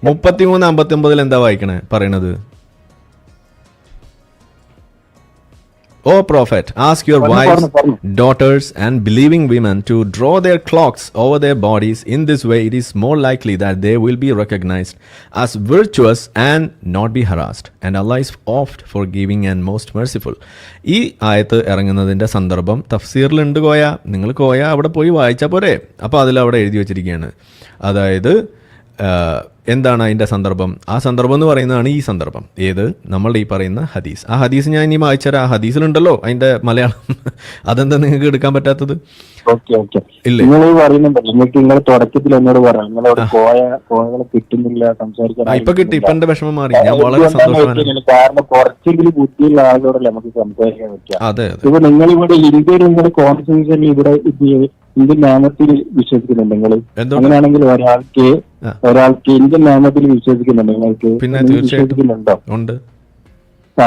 33:59 എന്താ വായിക്കണേ പറയണത്? O Prophet, ask your wives, daughters, and believing women to draw their cloaks over their bodies. In this way, it is more likely that they will be recognized as virtuous and not be harassed. And Allah is oft forgiving and most merciful. ഈ ആയത്ത് ഇറങ്ങുന്നതിൻ്റെ സന്ദർഭം തഫ്സീറിലുണ്ട് കോയ. നിങ്ങൾ കോയ അവിടെ പോയി വായിച്ചാൽ പോരെ. അപ്പോൾ അതിലവിടെ എഴുതി വച്ചിരിക്കുകയാണ്. അതായത് എന്താണ് അതിൻ്റെ സന്ദർഭം? ആ സന്ദർഭം എന്ന് പറയുന്നതാണ് ഈ സന്ദർഭം. ഏത്? നമ്മളുടെ ഈ പറയുന്ന ഹദീസ്. ആ ഹദീസ് ഞാൻ ഇനി വായിച്ചുതരാം. ആ ഹദീസിലുണ്ടല്ലോ അതിൻ്റെ മലയാളം. അതെന്താ നിങ്ങൾക്ക് എടുക്കാൻ പറ്റാത്തത്? ഇല്ലേ, നിങ്ങൾ തുടക്കത്തിൽ എന്നോട് പറയാം കിട്ടുന്നില്ല സംസാരിക്കാൻ. ഇപ്പൊ കിട്ടി, ഇപ്പൊ എന്റെ വിഷമം മാറി. ഞാൻ വളരെ സന്തോഷമാണ്. കാരണം കുറച്ചെങ്കിലും ബുദ്ധിയുള്ള ആളുകളോടല്ലേ നമുക്ക് സംസാരിക്കാൻ പറ്റുക. അതെ, ഇപ്പൊ നിങ്ങളിവിടെ ഇന്ത്യയിൽ നിങ്ങൾ കോൺസ്റ്റിറ്റ്യൂഷനിൽ ഇവിടെ ഇന്ത്യൻ നാമത്തിൽ വിശ്വസിക്കുന്നുണ്ട് നിങ്ങൾ. അങ്ങനെയാണെങ്കിൽ ഒരാൾക്ക് ഇന്ത്യൻ നാമത്തിൽ വിശ്വസിക്കുന്നുണ്ട് നിങ്ങൾക്ക്? പിന്നെ തീർച്ചയായിട്ടും ഉണ്ട്.